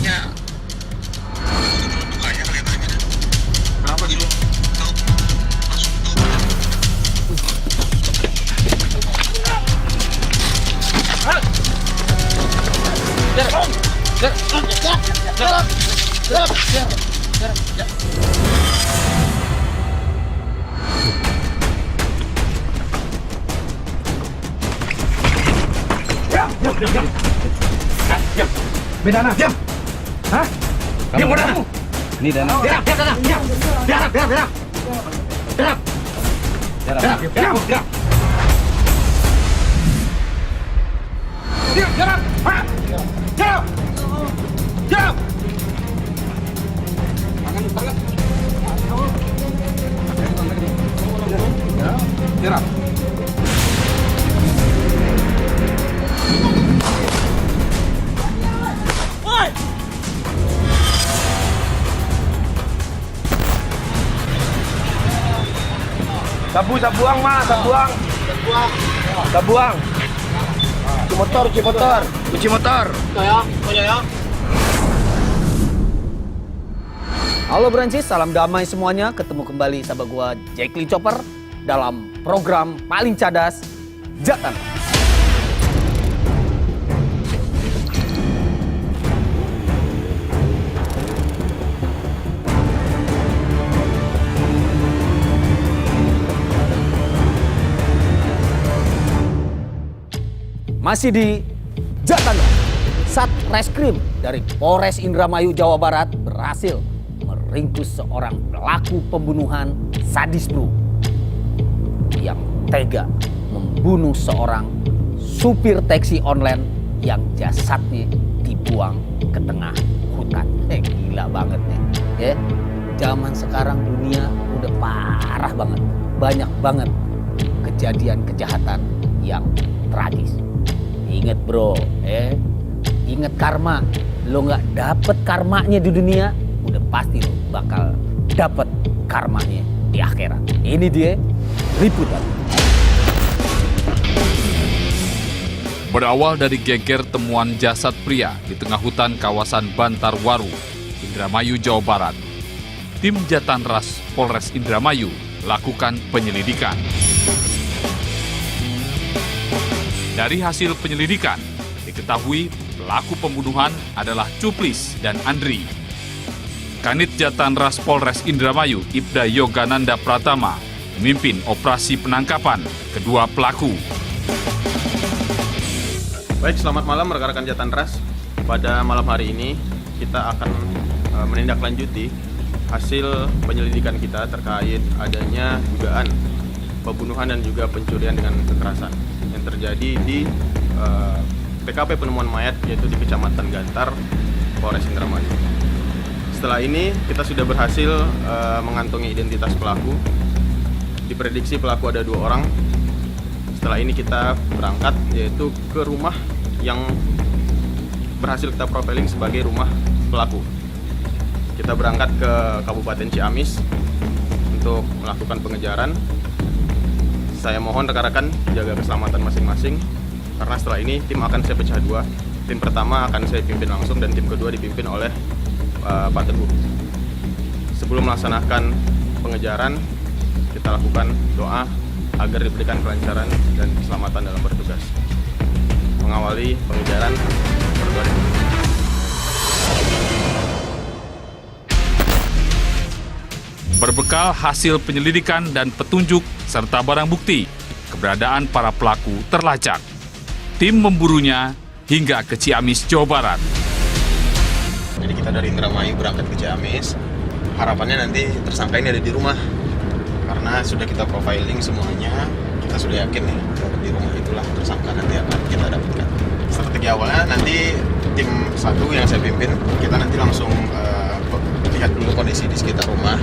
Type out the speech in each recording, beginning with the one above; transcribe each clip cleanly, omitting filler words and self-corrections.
kayaknya mukanya kelihatannya. Kenapa gitu? Tahu langsung tahu. Beda anak, diam. Hah? Diam udah. Ini dana. Diam, diam, diam, diam. Diam, diam, diam. Diam. Diam, diam, diam. Diam, diam. Hah? Diam. Diam. Diam. Sabuang, Mas, sabuang. Sabuang. Cuci motor. Cuci motor. Halo Brancis, salam damai semuanya. Ketemu kembali sama gua Jackly Chopper dalam program paling cadas Jatan. Masih di Jatan, Satreskrim dari Polres Indramayu, Jawa Barat berhasil meringkus seorang pelaku pembunuhan sadis bro yang tega membunuh seorang supir taksi online yang jasadnya dibuang ke tengah hutan. Gila banget nih ya. Zaman sekarang dunia udah parah banget, banyak banget kejadian kejahatan yang tragis. Ingat bro, ingat karma. Lo nggak dapet karmanya di dunia, udah pasti lo bakal dapet karmanya di akhirat. Ini dia liputan. Berawal dari geger temuan jasad pria di tengah hutan kawasan Bantarwaru, Indramayu, Jawa Barat, tim Jatanras Polres Indramayu lakukan penyelidikan. Dari hasil penyelidikan, diketahui pelaku pembunuhan adalah Cuplis dan Andri. Kanit Jatanras Polres Indramayu, Ibda Yogananda Pratama, memimpin operasi penangkapan kedua pelaku. Baik, selamat malam rekan-rekan Jatanras. Pada malam hari ini kita akan menindaklanjuti hasil penyelidikan kita terkait adanya dugaan pembunuhan dan juga pencurian dengan kekerasan yang terjadi di TKP penemuan mayat, yaitu di Kecamatan Gantar, Polres Indramayu. Setelah ini kita sudah berhasil mengantongi identitas pelaku. Diprediksi pelaku ada 2 orang. Setelah ini kita berangkat yaitu ke rumah yang berhasil kita profiling sebagai rumah pelaku. Kita berangkat ke Kabupaten Ciamis untuk melakukan pengejaran. Saya mohon rekan-rekan jaga keselamatan masing-masing, karena setelah ini tim akan saya pecah 2. Tim pertama akan saya pimpin langsung dan tim kedua dipimpin oleh Pak Teguh. Sebelum melaksanakan pengejaran, kita lakukan doa agar diberikan kelancaran dan keselamatan dalam bertugas. Mengawali pengejaran, berdoa dulu. Berbekal hasil penyelidikan dan petunjuk serta barang bukti, keberadaan para pelaku terlacak. Tim memburunya hingga ke Ciamis, Jawa Barat. Jadi kita dari Indramayu berangkat ke Ciamis. Harapannya nanti tersangka ini ada di rumah. Karena sudah kita profiling semuanya, kita sudah yakin nih bahwa di rumah itulah tersangka nanti akan kita dapatkan. Strategi awalnya nanti tim 1 yang saya pimpin, kita nanti langsung lihat dulu kondisi di sekitar rumah.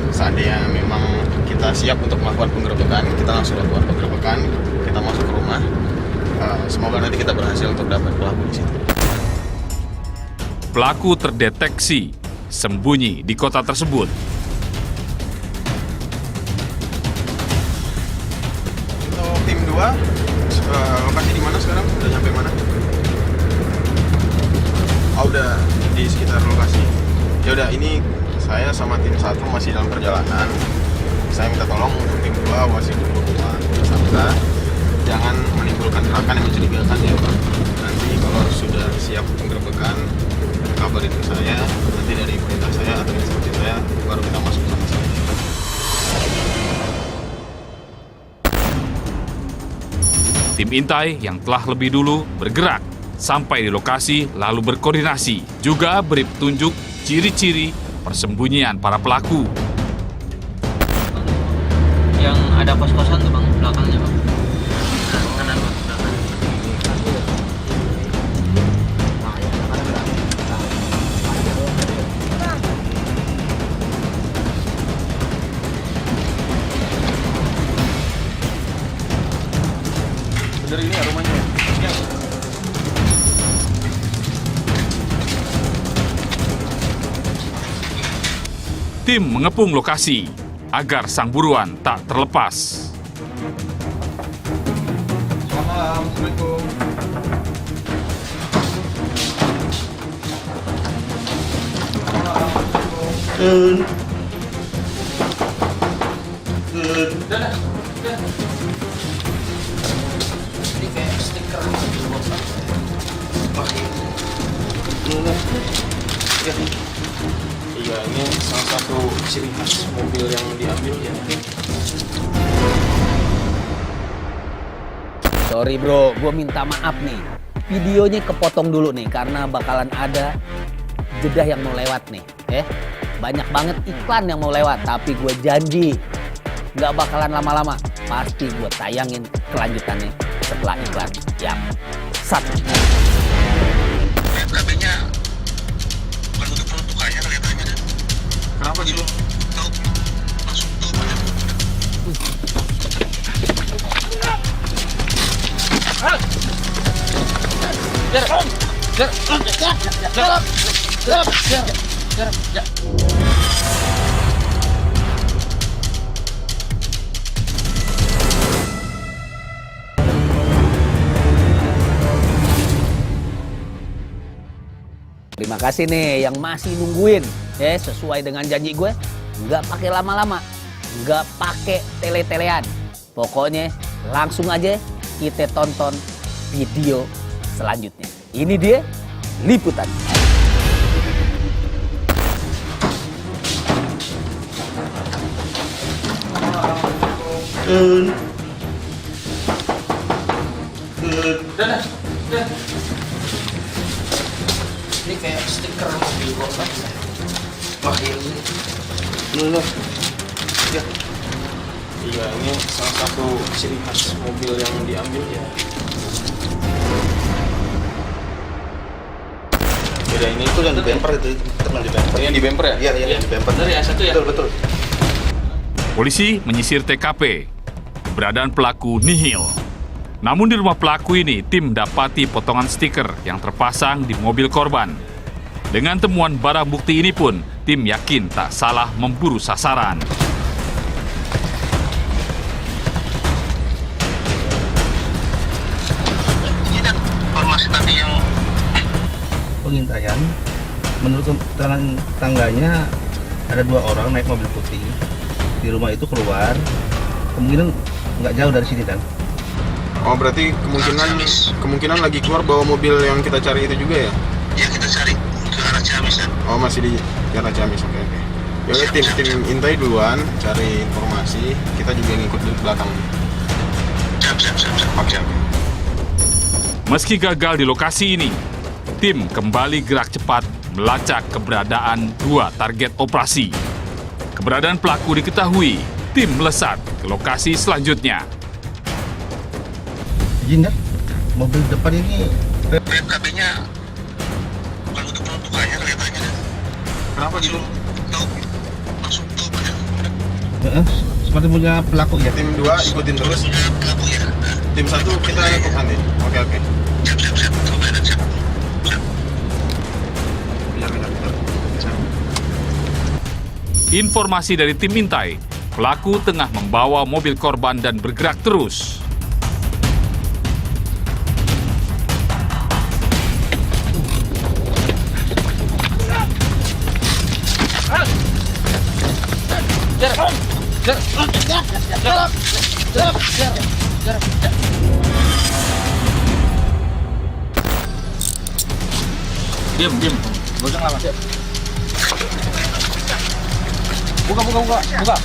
Seandainya memang kita siap untuk melakukan penggerebekan, kita langsung lakukan penggerebekan, kita masuk ke rumah. Semoga nanti kita berhasil untuk dapat pelaku di situ. Pelaku terdeteksi sembunyi di kota tersebut. Untuk tim 2, lokasi di mana sekarang? Udah nyampe mana? Oh, udah di sekitar lokasi. Ya udah, ini saya sama tim 1 masih dalam perjalanan. Saya minta tolong untuk tim 2 awasi dulu tersangka. Jangan menimbulkan gerakan yang mencurigakan ya Pak. Nanti kalau sudah siap penggerbekan, kabarin ke saya. Nanti dari perintah saya atau instruksi saya baru kita masuk sama-sama. Tim intai yang telah lebih dulu bergerak sampai di lokasi lalu berkoordinasi, juga beri petunjuk ciri-ciri persembunyian para pelaku. Yang ada kos-kosan tuh Bang, belakangnya Bang. Kanan Bang, belakang. Bener ini ya rumahnya? Ya. Tim mengepung lokasi agar sang buruan tak terlepas. Assalamualaikum. Ini kayak stiker Iya, ini salah satu ciri khas mobil yang diambil ya. Sorry bro, gue minta maaf nih. Videonya kepotong dulu nih karena bakalan ada jeda yang mau lewat nih. Banyak banget iklan yang mau lewat, tapi gue janji nggak bakalan lama-lama. Pasti gue tayangin kelanjutannya setelah iklan. Yap, satu. BKB-nya bukan untuk peruntukannya kelihatannya deh. Kenapa gitu? Tahu langsung tahu banyak. Terima kasih nih yang masih nungguin. Sesuai dengan janji gue, nggak pakai lama-lama, nggak pakai tele-telean. Pokoknya langsung aja kita tonton video selanjutnya. Ini dia liputan. Ini kayak stiker mobil Bang. Ya. Iya, ini salah satu ciri khas mobil yang diambil ya. Beda ini Itu yang di bumper itu teman di bumper. yang di bumper ya? Iya, di bumper. Bener ya, satu ya? Betul. Polisi menyisir TKP. Keberadaan pelaku nihil. Namun di rumah pelaku ini, tim dapati potongan stiker yang terpasang di mobil korban. Dengan temuan barang bukti ini pun, tim yakin tak salah memburu sasaran. Ini kan informasi tadi yang Pengintaian, menurut keterangan tangganya ada 2 orang naik mobil putih di rumah itu keluar, kemungkinan nggak jauh dari sini kan? Oh, berarti kemungkinan lagi keluar bawa mobil yang kita cari itu juga ya? ya kita cari ke arah Ciamis kan. Oh, masih di jalan Ciamis. Oke. Ya udah, tim intai duluan cari informasi, kita juga ngikut di belakang. Siap. Oke. Meski gagal di lokasi ini, tim kembali gerak cepat melacak keberadaan 2 target operasi. Keberadaan pelaku diketahui, tim melesat ke lokasi selanjutnya. Izin ya, mobil depan ini BKB-nya bukan untuk peruntukannya kelihatannya deh. Kenapa gitu? Tahu langsung tahu banyak. seperti punya pelaku ya. Tim 2 ikutin terus. Punya pelaku ya. Tim 1 kita ikut nanti. Oke. Siap. Coba dan siap. Informasi dari tim intai, pelaku tengah membawa mobil korban dan bergerak terus. Diam. Gak usah ngelawan. Buka.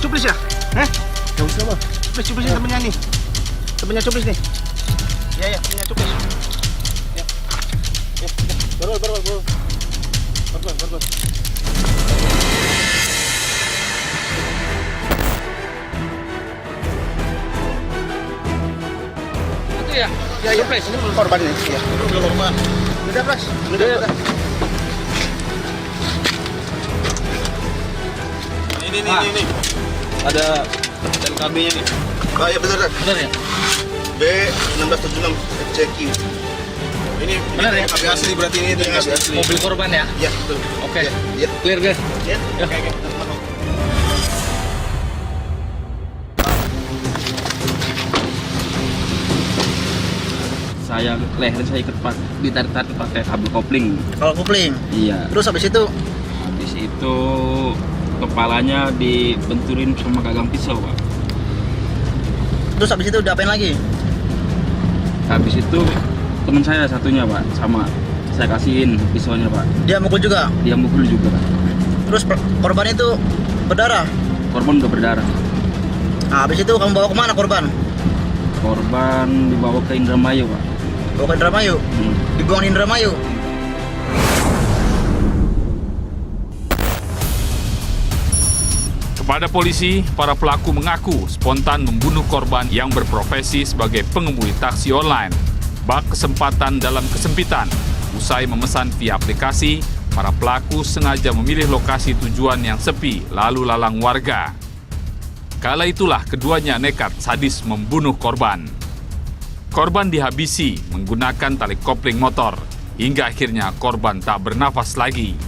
Cuplis ya? Cuplis apa? Cuplis ini temennya nih. Temennya Cuplis nih. Iya, temennya Cuplis. Ya. Baru. Itu ya? Ya, Cuplis. Ini belum korban nih. Iya. Belum korban. Udah, Pras. Udah. Ini. Ada LKB-nya nih. Oh iya benar. Benar ya? B1676 FCQ. Ini Benar ya? LKB asli berarti ini LKB asli. Mobil korban ya? Iya, betul. Oke. Iya. Clear. Iya. Oke. Leher saya ditarik pakai kabel kopling. Kalau kopling. Iya. Terus habis itu Habis itu kepalanya dibenturin sama gagang pisau, Pak. Terus habis itu diapain lagi? Habis itu teman saya satunya, Pak, sama saya kasihin pisaunya, Pak. Dia mukul juga. Dia mukul juga, Pak. Terus korban itu berdarah. Korban udah berdarah. Nah, habis itu kamu bawa kemana korban? Korban dibawa ke Indramayu, Pak. Bawa ke Indramayu. Dibuang di Indramayu. Kepada polisi, para pelaku mengaku spontan membunuh korban yang berprofesi sebagai pengemudi taksi online. Bak kesempatan dalam kesempitan. Usai memesan via aplikasi, para pelaku sengaja memilih lokasi tujuan yang sepi lalu lalang warga. Kala itulah keduanya nekat sadis membunuh korban. Korban dihabisi menggunakan tali kopling motor, hingga akhirnya korban tak bernafas lagi.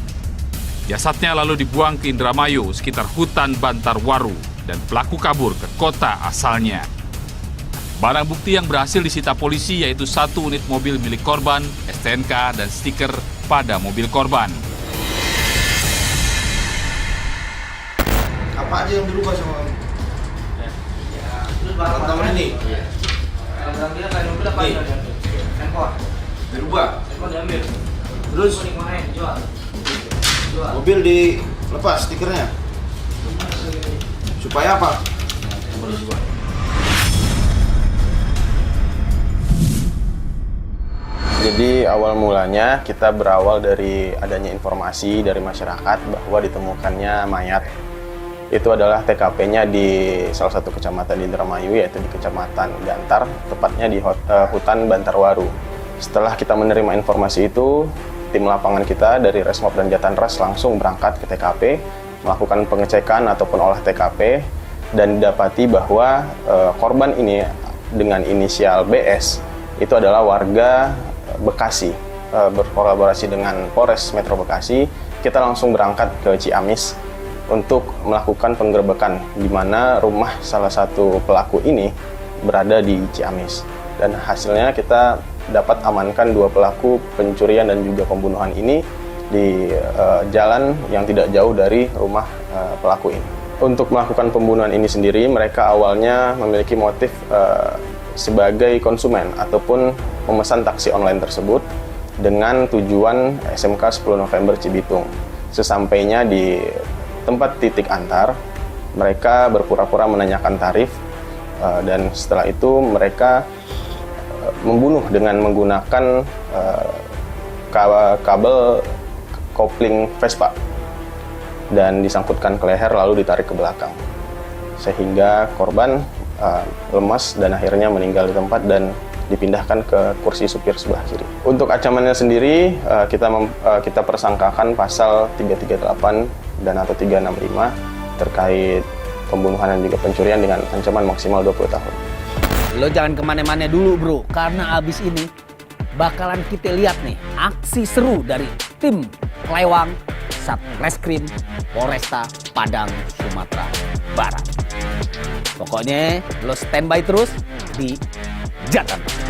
Jasadnya lalu dibuang ke Indramayu sekitar hutan Bantarwaru dan pelaku kabur ke kota asalnya. Barang bukti yang berhasil disita polisi yaitu 1 unit mobil milik korban, STNK, dan stiker pada mobil korban. Apa aja yang dirubah sama kamu? Tantangan ini. Dirubah. Terus mobil dilepas stikernya. Supaya apa? Jadi awal mulanya kita berawal dari adanya informasi dari masyarakat bahwa ditemukannya mayat. Itu adalah TKP-nya di salah satu kecamatan di Indramayu, yaitu di Kecamatan Gantar, tepatnya di hutan Bantarwaru. Setelah kita menerima informasi itu, tim lapangan kita dari Resmob dan Jatanras langsung berangkat ke TKP, melakukan pengecekan ataupun olah TKP, dan didapati bahwa korban ini dengan inisial BS itu adalah warga Bekasi. Berkolaborasi dengan Polres Metro Bekasi, kita langsung berangkat ke Ciamis untuk melakukan penggerebekan di mana rumah salah satu pelaku ini berada di Ciamis. Dan hasilnya kita dapat amankan 2 pelaku pencurian dan juga pembunuhan ini di jalan yang tidak jauh dari rumah pelaku ini. Untuk melakukan pembunuhan ini sendiri, mereka awalnya memiliki motif sebagai konsumen ataupun memesan taksi online tersebut dengan tujuan SMK 10 November Cibitung. Sesampainya di tempat titik antar, mereka berpura-pura menanyakan tarif, dan setelah itu mereka membunuh dengan menggunakan kabel kopling Vespa dan disangkutkan ke leher lalu ditarik ke belakang, sehingga korban lemas dan akhirnya meninggal di tempat dan dipindahkan ke kursi supir sebelah kiri. Untuk ancamannya sendiri, kita persangkakan pasal 338 dan atau 365 terkait pembunuhan dan juga pencurian dengan ancaman maksimal 20 tahun. Lo jangan kemana-mana dulu bro, karena abis ini bakalan kita lihat nih aksi seru dari tim Klewang Satreskrim Polresta Padang, Sumatera Barat. Pokoknya lo standby terus di Jatanras.